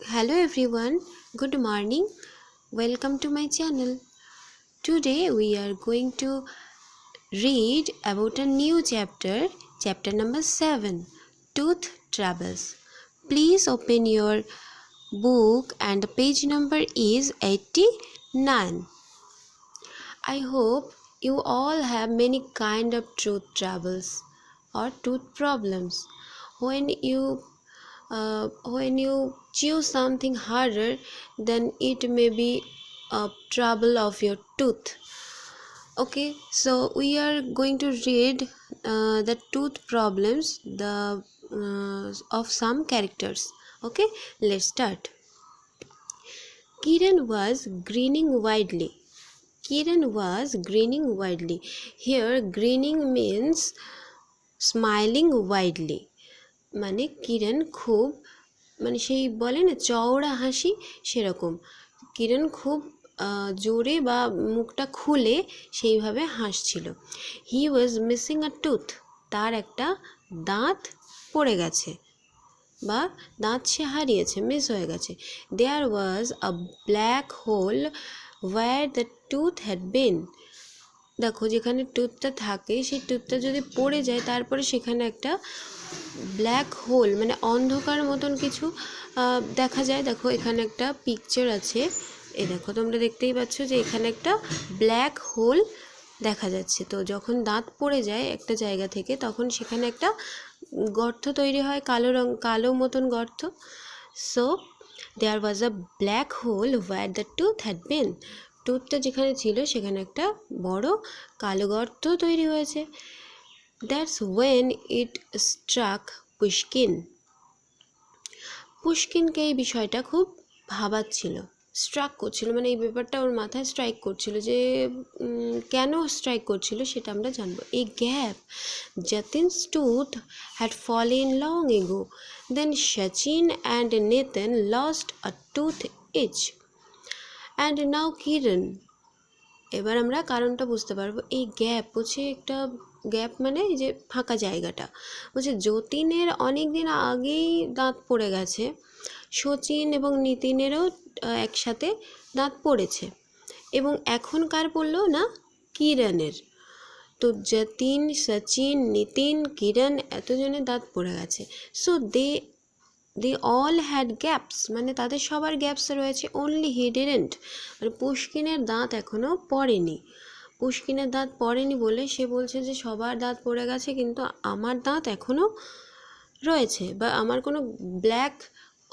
Hello everyone, good morning. Welcome to my channel. Today we are going to read about a new chapter number 7, Tooth Troubles. Please open your book and the page number is 89. I hope you all have many kind of tooth troubles or tooth problems. When you when you chew something harder, then it may be a trouble of your tooth. Okay, so we are going to read the tooth problems of some characters. Okay, let's start. Kiran was grinning widely. Kiran was grinning widely. Here, grinning means smiling widely. মানে কিরণ খুব সেই বলে না চওড়া হাসি, সেরকম কিরণ খুব জোরে বা মুখটা খুলে সেইভাবে হাসছিল। হি ওয়াজ মিসিং আ টুথ, তার একটা দাঁত পড়ে গেছে বা দাঁত সে হারিয়েছে, মিস হয়ে গেছে। There was a black hole where the tooth had been. দেখো, যেখানে টুথটা থাকে সেই টুথটা যদি পড়ে যায়, তারপরে সেখানে একটা ব্ল্যাক হোল মানে অন্ধকার মতন কিছু দেখা যায়। দেখো, এখানে একটা পিকচার আছে, এই দেখো তোমরা দেখতেই পাচ্ছ যে এখানে একটা ব্ল্যাক হোল দেখা যাচ্ছে। তো যখন দাঁত পড়ে যায় একটা জায়গা থেকে, তখন সেখানে একটা গর্ত তৈরি হয়, কালো মতন গর্ত। So there was a black hole where the tooth had been. টুথটা যেখানে ছিল সেখানে একটা বড় কালো গর্ত তৈরি হয়েছে। That's when it struck Pushkin. পুশকিনকে এই বিষয়টা খুব ভাবাচ্ছিল, স্ট্রাক করছিল, মানে এই ব্যাপারটা ওর মাথায় স্ট্রাইক করছিল। যে কেন স্ট্রাইক করছিল সেটা আমরা জানবো। এ gap Jatin's tooth had fallen long ago. Then Sachin and Nathan lost a tooth each. And now Kiran. এবার আমরা কারণটা বুঝতে পারবো। এই গ্যাপ হচ্ছে একটা গ্যাপ, মানে এই যে ফাঁকা জায়গাটা, বলছে যতীনের অনেক দিন আগেই দাঁত পড়ে গেছে, শচীন এবং নিতিনেরও একসাথে দাঁত পড়েছে, এবং এখন কার পড়লো না, কিরণের। তো যতীন, সচিন, নিতিন, কিরণ এতজনের দাঁত পড়ে গেছে। So they all had gaps, মানে তাদের সবার গ্যাপস রয়েছে। অনলি হি ডিডন্ট, মানে পুশকিনের দাঁত এখনও পড়েনি। পুশকিনের দাঁত পড়েনি বলে সে বলছে যে সবার দাঁত পড়ে গেছে, কিন্তু আমার দাঁত এখনও রয়েছে, বা আমার কোনো ব্ল্যাক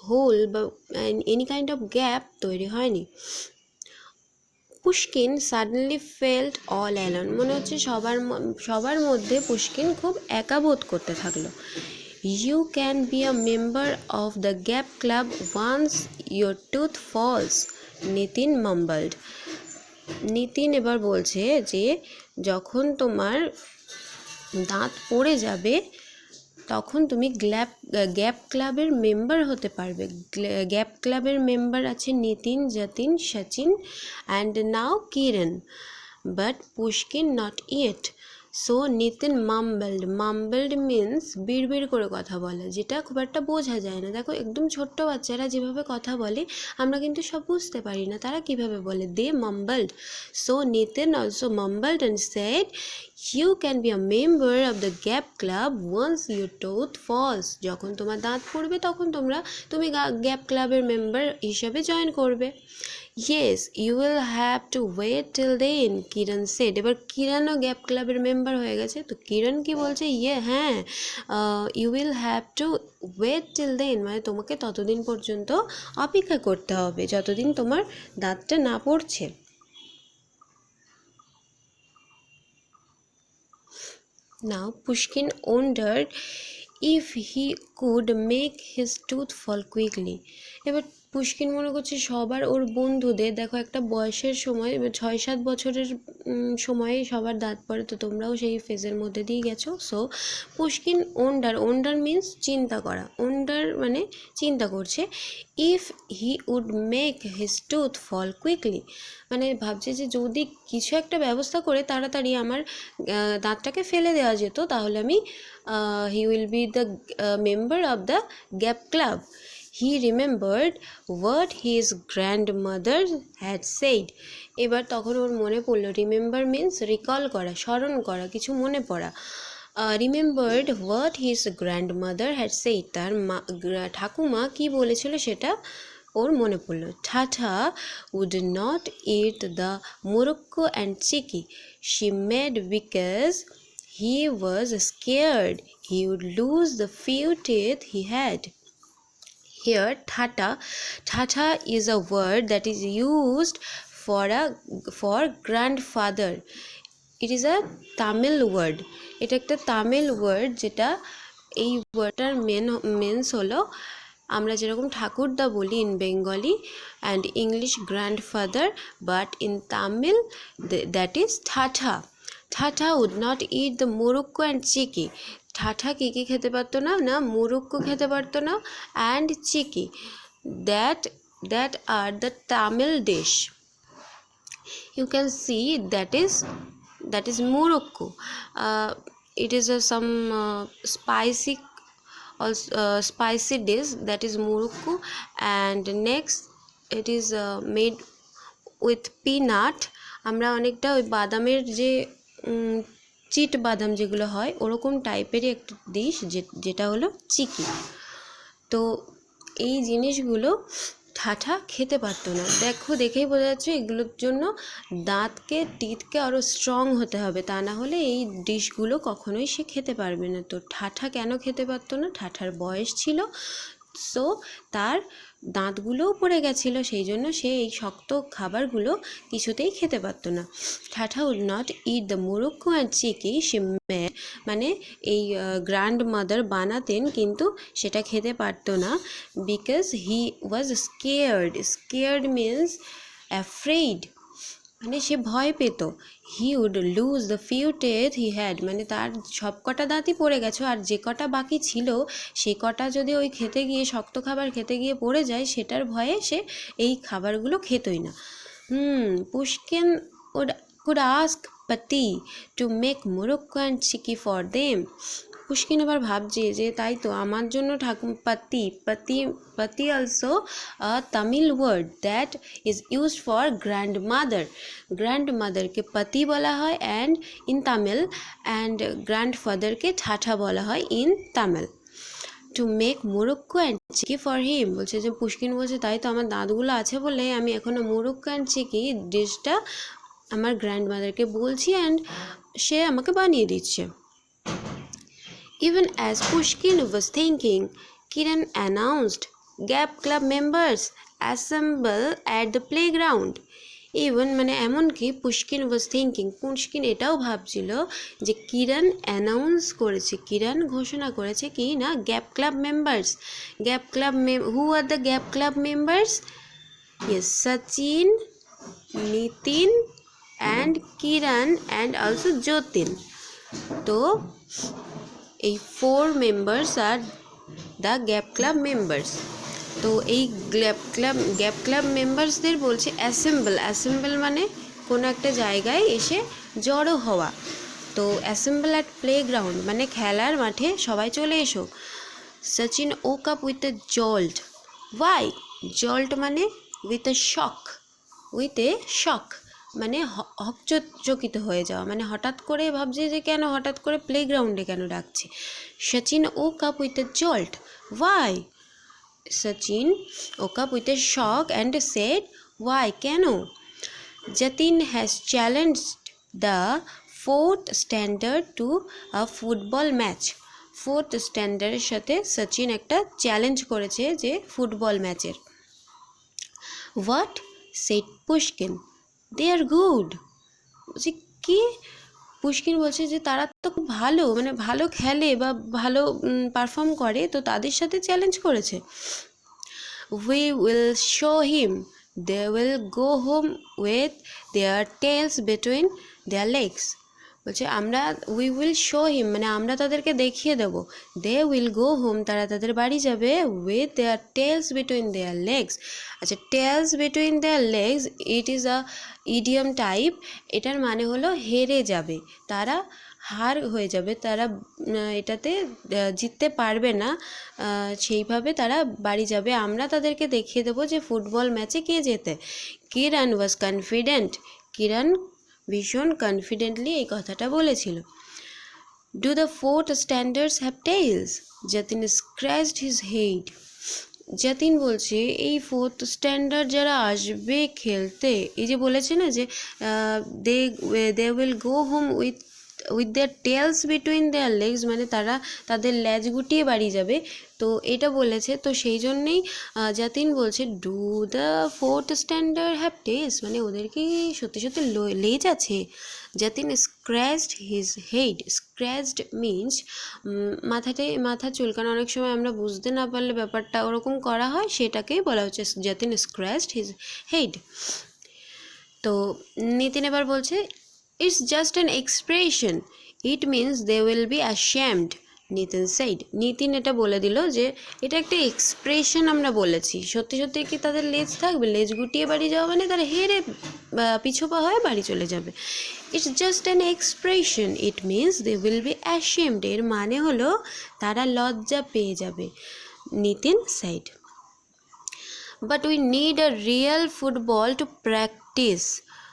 হোল বা এনি কাইন্ড অফ গ্যাপ তৈরি হয়নি। Pushkin suddenly felt all alone, মনে হচ্ছে সবার মধ্যে পুশকিন খুব একা বোধ করতে থাকলো। You can be a member of the gap club once your tooth falls, Nitin mumbled. Nitin এবার বলছে যে যখন তোমার দাঁত পড়ে যাবে, তখন তুমি গ্যাপ ক্লাবের মেম্বার হতে পারবে। গ্যাপ ক্লাবের মেম্বার আছে Nitin, Jatin, Sachin and now Kiran, but Pushkin not yet. So Nitin mumbled means বিড়বিড় করে কথা বলে, যেটা খুব একটা বোঝা যায় না। দেখো, একদম ছোট্ট বাচ্চারা যেভাবে কথা বলে আমরা কিন্তু সব বুঝতে পারি না তারা কিভাবে বলে। They mumbled. So Nitin also mumbled and said, you can be a member of the gap club once your tooth falls. যখন তোমার দাঁত পড়বে তখন তুমি গ্যাপ ক্লাবের মেম্বার হিসাবে জয়েন করবে। Yes, you will have to wait till then, Kiran said. এবার কিরণও গ্যাপ ক্লাবের মেম্বার হয়ে গেছে, তো কিরণ কি বলছে, হ্যাঁ, you will have to wait till then, মানে তোমাকে ততদিন পর্যন্ত অপেক্ষা করতে হবে যতদিন তোমার দাঁতটা না পড়ছে। Now Pushkin wondered if he could make his tooth fall quickly. এবার পুশকিন মনে করছে সবার ওর বন্ধুদের, দেখো একটা বয়সের সময় 6-7 বছরের সময়ে সবার দাঁত পড়ে, তো তোমরাও সেই ফেজের মধ্যে দিয়ে গেছো। সো পুশকিন ওন্ডার মিন্স চিন্তা করা, ওন্ডার মানে চিন্তা করছে। If he would make his tooth fall quickly, মানে ভাবছে যে যদি কিছু একটা ব্যবস্থা করে তাড়াতাড়ি আমার দাঁতটাকে ফেলে দেওয়া যেত, তাহলে আমি he will be the member of the gap club. He remembered what his grandmother had said. এবার তখন ওর মনে পড়লো, রিমেম্বার মিন্স রিকল করা, স্মরণ করা, কিছু মনে পড়া। Remembered what his grandmother had said, তার ঠাকুমা কি বলেছিল সেটা ওর মনে পড়লো। ঠাঠা would not eat the morocco and chicky she made because he was scared he would lose the few teeth he had. Here Tata is a word that is used for grandfather. It is a Tamil word. এটা একটা Tamil word, যেটা এই ওয়ার্ডটার men's হলো আমরা যেরকম ঠাকুরদা বলি in Bengali and English grandfather, but in Tamil that is thatha. Thatha would not eat the murukku and chikki. Thatha কী কী খেতে পারতো না, না মোরক্কো খেতে পারতো না and chikki, that are the Tamil dish. You can see that is Morocco. It is some spicy dish, that is Morocco. And next it is made with peanut. আমরা অনেকটা ওই বাদামের যে চিট বাদাম যেগুলো হয় ওরকম টাইপেরই একটা ডিশ, যেটা হলো চিকি। তো এই জিনিসগুলো ঠাঠা খেতে পারতো না। দেখেই বোঝা যাচ্ছে এগুলোর জন্য টিথকে আরও স্ট্রং হতে হবে, তা না হলে এই ডিশগুলো কখনোই সে খেতে পারবে না। তো ঠাঠা কেন খেতে পারতো না? ঠাঠার বয়স ছিল, সো তার দাঁতগুলোও পড়ে গেছিলো, সেই জন্য সে এই শক্ত খাবারগুলো কিছুতেই খেতে পারতো না। Thatha would not eat the murukku and chikki she made, মানে এই গ্র্যান্ডমাদার বানাতেন কিন্তু সেটা খেতে পারতো না, because he was scared means afraid, মানে সে ভয় পেত। He would lose the few teeth he had, মানে তার সব কটা দাঁতই পড়ে গেছে, আর যে কটা বাকি ছিল সে কটা যদি ওই খেতে গিয়ে শক্ত খাবার খেতে গিয়ে পড়ে যায়, সেটার ভয়ে সে এই খাবারগুলো খেতই না। Pushkin could ask Pati to make Morocco and Chiki for them. Pushkin এবার ভাবছে যে তাই তো আমার জন্য paati also a Tamil word that is used for গ্র্যান্ডমাদারকে পাতি বলা হয় অ্যান্ড ইন তামিল, অ্যান্ড গ্র্যান্ডফাদারকে ঠাঠা বলা হয় in Tamil. To make murukku and chikki for him, বলছে যে পুশকিন বলছে তাই তো আমার দাঁতগুলো আছে বলে আমি এখনও মোরক্কো অ্যান্ড চিকি ডিশটা আমার গ্র্যান্ডমাদারকে বলছি অ্যান্ড সে আমাকে বানিয়ে দিচ্ছে। Even as Pushkin was thinking, Kiran announced, Gap Club members assemble at the playground. Even মানে এমনকি পুশকিন ওয়াজ থিঙ্কিং, পুশকিন এটাও ভাবছিল যে কিরণ অ্যানাউন্স করেছে, কিরণ ঘোষণা করেছে কি না, gap club members. Who are the gap club members? Yes, Sachin, Nitin and Kiran and also Jatin. তো এই 4 members are the gap club members. তো এই গ্যাপ ক্লাব মেম্বার্সদের বলছে অ্যাসেম্বল মানে কোনো একটা জায়গায় এসে জড়ো হওয়া। তো অ্যাসেম্বল অ্যাট প্লেগ্রাউন্ড মানে খেলার মাঠে সবাই চলে এসো। Sachin woke up with a jolt. Why? Jolt মানে উইথ এ শক, মানে হকচকিত হয়ে যাওয়া, মানে হঠাৎ করে ভাবছে যে কেন হঠাৎ করে প্লেগ্রাউন্ডে কেন ডাকছে। Sachin woke up with a jolt. Why? Sachin woke up with a shock and said, why, কেন? Jatin has challenged the 4th standard to a football match. 4th স্ট্যান্ডার্ডের সাথে সচিন একটা চ্যালেঞ্জ করেছে যে ফুটবল ম্যাচের। What said Pushkin? They are good. বলছি কি? Pushkin বলছে যে তারা তো খুব ভালো, মানে ভালো খেলে বা ভালো পারফর্ম করে, তো তাদের সাথে চ্যালেঞ্জ করেছে। We will show him they will go home with their tails between their legs. বলছে উই উইল শো হিম মানে আমরা তাদেরকে দেখিয়ে দেব, দে উইল গো হোম তারা তাদের বাড়ি যাবে, with their tails between their legs. আচ্ছা, tails between their legs it is a idiom type, এটার মানে হলো হেরে যাবে, তারা হার হয়ে যাবে, তারা এটাতে জিততে পারবে না, সেইভাবে তারা বাড়ি যাবে। আমরা তাদেরকে দেখিয়ে দেবো যে ফুটবল ম্যাচে কে জেতে। কিরণ ওয়াজ কনফিডেন্ট, কিরণ ভীষণ কনফিডেন্টলি এই কথাটা বলেছিল। Do the fourth standards have tales, Jatin scratched his head. Jatin বলছে এই ফোর্থ স্ট্যান্ডার্ড যারা আসবে খেলতে, এই যে বলেছে না যে they will go home with their tails between their legs, মানে তারা তাদের লেজ গুটিয়ে বাড়ি যাবে, তো এটা বলেছে। তো সেই জন্যেই যতীন বলছে do the fourth standard have tails, মানে ওদের কি সত্যি সত্যি লেজ আছে। Jatin scratched his head, scratched means মাথা চুলকানো, অনেক সময় আমরা বুঝতে না পারলে ব্যাপারটা ওরকম করা হয়, সেটাকেই বলা হচ্ছে যতীন স্ক্র্যাচড হিজ হেড। তো নিতিন এবার বলছে it's just an expression, it means they will be ashamed, Nitin sighed. Nitin এটা বলে দিল যে এটা একটা এক্সপ্রেশন আমরা বলেছি, সত্যি সত্যি কি তাদের লেজ থাকবে? লেজ গুটিয়ে বাড়ি যাওয়া মানে তারা হেরে পিছপা হয়ে বাড়ি চলে যাবে। It's just an expression, it means they will be ashamed, এর মানে হলো তারা লজ্জা পেয়ে যাবে, Nitin sighed. But we need a real football to practice,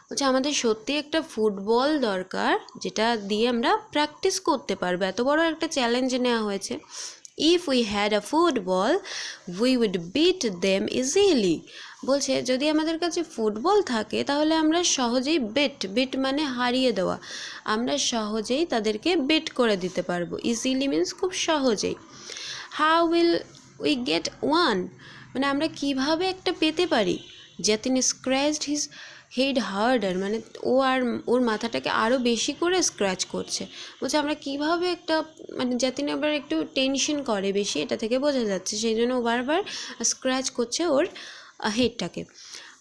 বলছে আমাদের সত্যি একটা ফুটবল দরকার যেটা দিয়ে আমরা প্র্যাকটিস করতে পারবো, এত বড় একটা চ্যালেঞ্জ নেওয়া হয়েছে। If we had a football we would beat them easily, বলছে যদি আমাদের কাছে ফুটবল থাকে তাহলে আমরা সহজেই বিট মানে হারিয়ে দেওয়া, আমরা সহজেই তাদেরকে বিট করে দিতে পারবো। ইজিলি মিন্স খুব সহজেই। How will we get one, মানে আমরা কিভাবে একটা পেতে পারি। Jatin scratched his head harder, মানে ওর মাথাটাকে আরও বেশি করে স্ক্র্যাচ করছে, বলছে আমরা কিভাবে একটা, মানে যতীন আবার একটু টেনশন করে বেশি, এটা থেকে বোঝা যাচ্ছে, সেই জন্য ও বারবার স্ক্র্যাচ করছে ওর হেডটাকে।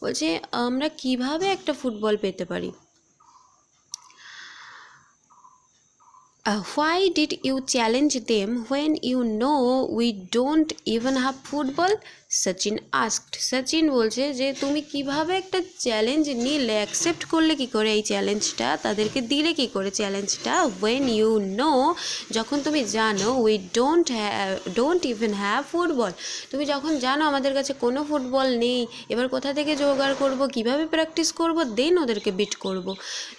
বলছে আমরা কিভাবে একটা ফুটবল পেতে পারি। Why did you challenge them when you know we don't even have football? Sachin asked. Sachin বলছে যে তুমি কিভাবে একটা চ্যালেঞ্জ নিলে, অ্যাকসেপ্ট করলে কি করে এই চ্যালেঞ্জটা, তাদেরকে দিলে কি করে চ্যালেঞ্জটা। when you know, যখন তুমি জানো, we don't even have football, তুমি যখন জানো আমাদের কাছে কোনো ফুটবল নেই, এবার কোথা থেকে জোগাড় করব, কিভাবে প্র্যাকটিস করব, দেন ওদেরকে বিট করব।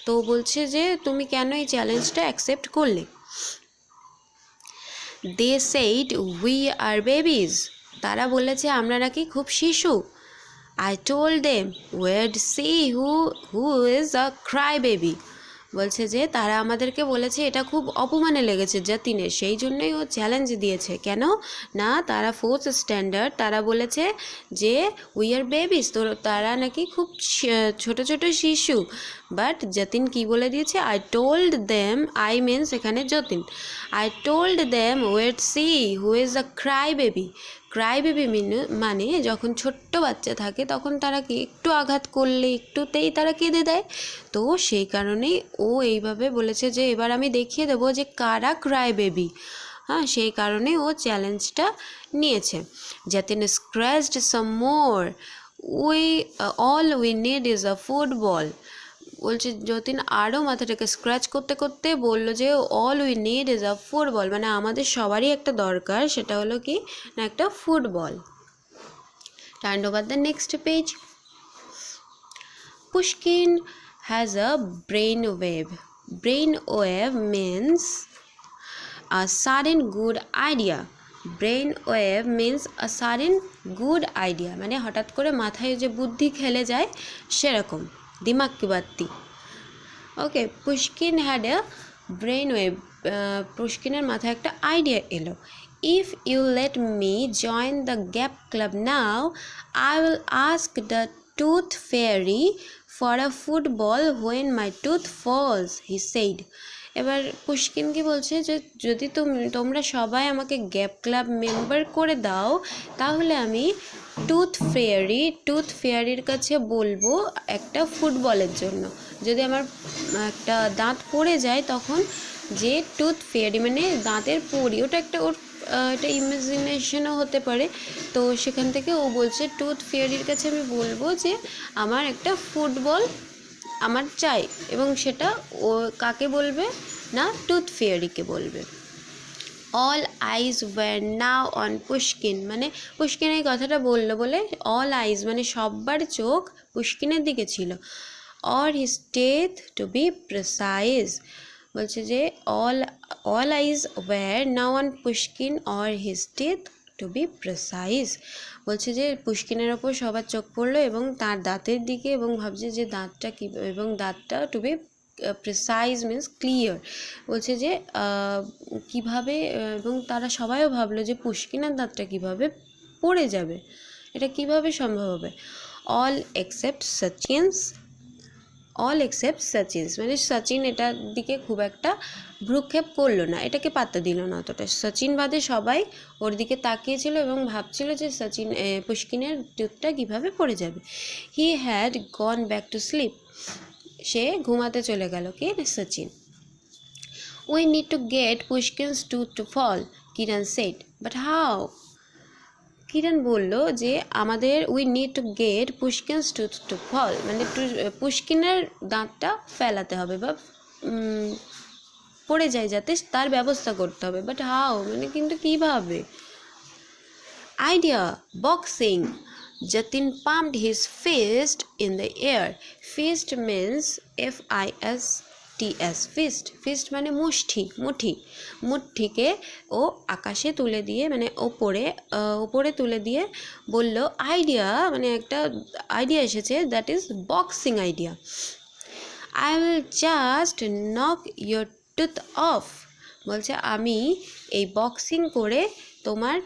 তো বলছে যে তুমি কেন এই চ্যালেঞ্জটা অ্যাকসেপ্ট করলে। They said we are babies, তারা বলেছে আমরা নাকি খুব শিশু। I told them we'd see who is a cry baby, বলছে যে তারা আমাদেরকে বলেছে এটা খুব অপমানে লেগেছে যতীনের, সেই জন্যই ও চ্যালেঞ্জ দিয়েছে। কেন না, তারা ফোর্থ স্ট্যান্ডার্ড, তারা বলেছে যে উই আর বেবিস, তো তারা নাকি খুব ছোট ছোট শিশু। বাট যতীন কি বলে দিয়েছে, I told them, I means এখানে Jatin, I told them wait see who is a cry baby. Cry baby মানে যখন ছোট্ট বাচ্চা থাকে তখন তারা কি একটু আঘাত করলে একটুতেই তারা কেঁদে দেয়, তো সেই কারণেই ও এইভাবে বলেছে যে এবার আমি দেখিয়ে দেবো যে কারা ক্রাই বেবি। হ্যাঁ, সেই কারণে ও চ্যালেঞ্জটা নিয়েছে। যতীন স্ক্র্যাচড সাম মোর, all we need is a football, বলছে যতীন আরও মাথাটাকে স্ক্র্যাচ করতে করতে বলল যে all we need is a football, মানে আমাদের সবারই একটা দরকার, সেটা হলো কি না একটা football. Turn over the next page. Pushkin has a brainwave. Brainwave means a sudden good idea. Brainwave means a sudden good idea, মানে হঠাৎ করে মাথায় যে বুদ্ধি খেলে যায় সেরকম, দিমাগ কি বাত্তি। ওকে, পুশকিন হ্যাড এ ব্রেনওয়েভ, পুশকিনের মাথায় একটা আইডিয়া এলো। If you let me join the gap club now, I will ask the tooth fairy for a football when my tooth falls, he said. এবার পুশকিন কি বলছে যে যদি তোমরা সবাই আমাকে গ্যাপ ক্লাব মেম্বার করে দাও, তাহলে আমি টুথ ফেয়ারির কাছে বলবো একটা ফুটবলের জন্য, যদি আমার একটা দাঁত পড়ে যায় তখন যে টুথ ফেয়ারি মানে দাঁতের পড়ি, ওটা একটা ওর এটা ইমাজিনেশনও হতে পারে, তো সেখান থেকে ও বলছে টুথ ফেয়ারির কাছে আমি বলবো যে আমার একটা ফুটবল আমার চাই, এবং সেটা ও কাকে বলবে না টুথ ফেয়ারিকে বলবে। All eyes were now on Pushkin, মানে পুষ্কিন এই কথাটা বললো বলে অল আইজ মানে সব্বার চোখ পুষ্কিনের দিকে ছিল। Or his teeth to be precise, বলছে যে all eyes were now on Pushkin or his teeth to be precise, বলছে যে পুষ্কিনের ওপর সবার চোখ পড়লো এবং তার দাঁতের দিকে, এবং ভাবছে যে দাঁতটা কী, এবং দাঁতটা to be precise means clear, বলছে যে কিভাবে, এবং তারা সবাইও ভাবলো যে পুষ্কিনের দাঁতটা কিভাবে পড়ে যাবে, এটা কিভাবে সম্ভব হবে। অল এক্সেপ্ট সচিনস, মানে সচিন এটার দিকে খুব একটা ভ্রুক্ষেপ করলো না, এটাকে পাত্তা দিল না অতটা। সচিন বাদে সবাই ওর দিকে তাকিয়েছিল এবং ভাবছিল যে পুষ্কিনের টুথটা কীভাবে পড়ে যাবে। He had gone back to sleep, সে ঘুমাতে চলে গেল। কে? Sachin. We need to get Pushkin's tooth to fall, Kiran said, but how? Kiran বলল যে আমাদের we need to get Pushkin's tooth to fall, মানে পুষ্কিনের দাঁতটা ফেলাতে হবে বা পড়ে যায় যাতে, তার ব্যবস্থা করতে হবে। বাট হাউ মানে কিন্তু কীভাবে? Idea, boxing. Jatin pumped his fist in the air. Fist means FISTS, fist মানে মুঠিকে ও আকাশে তুলে দিয়ে, মানে ওপরে তুলে দিয়ে বলল আইডিয়া, মানে একটা আইডিয়া এসেছে, that is boxing idea. I will just knock your tooth off, বলছে আমি এই বক্সিং করে তোমার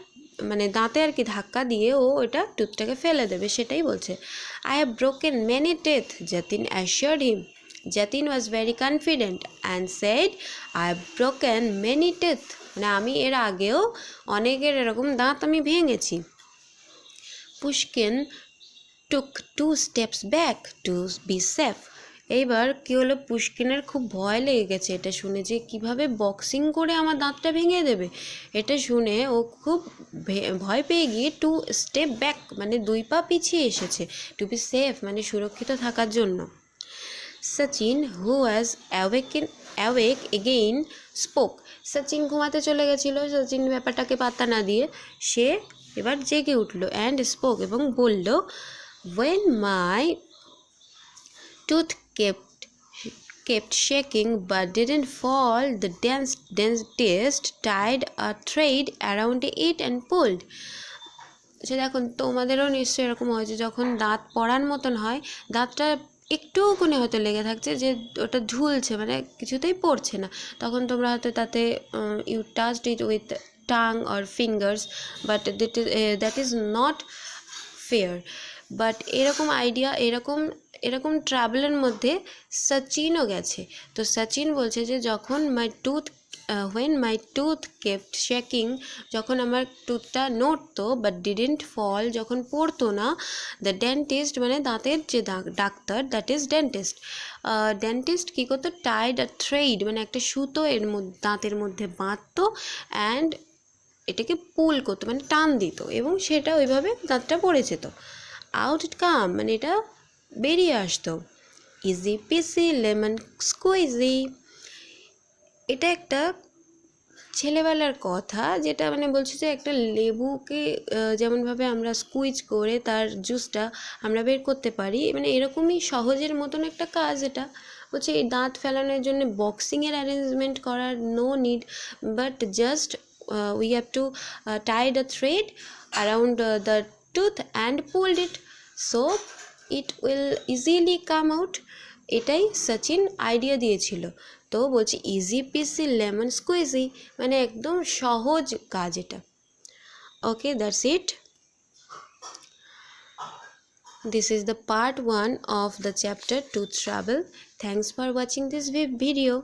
মানে দাঁতে আর কি ধাক্কা দিয়ে ও এটা টুথটাকে ফেলে দেবে, সেটাই বলছে। I have broken many teeth, Jatin assured him. Jatin was very confident and said, I have broken many teeth, মানে আমি এর আগেও অনেকের এরকম দাঁত আমি ভেঙেছি। Pushkin took 2 steps back to be safe. এইবার কী হলো, পুষ্কিনের খুব ভয় লেগে গেছে এটা শুনে, যে কিভাবে বক্সিং করে আমার দাঁতটা ভেঙে দেবে। এটা শুনে ও খুব ভয় পেয়ে গিয়ে 2 স্টেপ ব্যাক মানে 2 পা পিছিয়ে এসেছে, টু বি সেফ মানে সুরক্ষিত থাকার জন্য। সচিন হু ওয়াজ অ্যাওয়েক এগেইন স্পোক, সচিন ঘুমাতে চলে গেছিলো, সচিন ব্যাপারটাকে পাত্তা না দিয়ে সে এবার জেগে উঠলো, অ্যান্ড স্পোক এবং বলল, when my tooth kept shaking but didn't fall, the dentist tied a thread around it and pulled. সে দেখুন তোমাদেরও নিশ্চয়ই এরকম হয়েছে, যখন দাঁত পড়ার মতন হয়, দাঁতটা একটুকুনি হয়তো লেগে থাকছে, যে ওটা ঝুলছে মানে কিছুতেই পড়ছে না, তখন তোমরা হয়তো তাতে you touched it with tongue or fingers, but that is not fair. But এরকম আইডিয়া, এরকম ট্রাভেলের মধ্যে সচিনও গেছে। তো সচিন বলছে যে যখন when my tooth kept shaking, যখন আমার টুথটা নড়তো বাট ডিডেন্ট ফল, যখন পড়তো না, দ্য ডেন্টিস্ট মানে দাঁতের যে ডাক্তার, দ্যাট ইজ ডেন্টিস্ট কী করতো, টাইড আ থ্রেড মানে একটা সুতো এর মধ্যে দাঁতের মধ্যে বাঁধতো, অ্যান্ড এটাকে পুল করতো মানে টান দিত, এবং সেটা ওইভাবে দাঁতটা পড়ে যেত। আউট ইট কাম মানে এটা বেরিয়ে আসতো। ইজি পিসি লেমন স্কুইজি, এটা একটা ছেলেবেলার কথা, যেটা মানে বলছে যে একটা লেবুকে যেমনভাবে আমরা স্কুইজ করে তার জুসটা আমরা বের করতে পারি, মানে এরকমই সহজের মতন একটা কাজ এটা। বলছে এই দাঁত ফেলানোর জন্য বক্সিংয়ের অ্যারেঞ্জমেন্ট করার no need, but just we have to tie the thread around the tooth and pulled it, so it will easily come out. এটাই সচিন আইডিয়া দিয়েছিল। তো বলছি ইজি পিসি লেমন স্কুইজি মানে একদম সহজ কাজ এটা। Okay, that's it. This is the part 1 of the chapter Tooth Travel. Thanks for watching this video.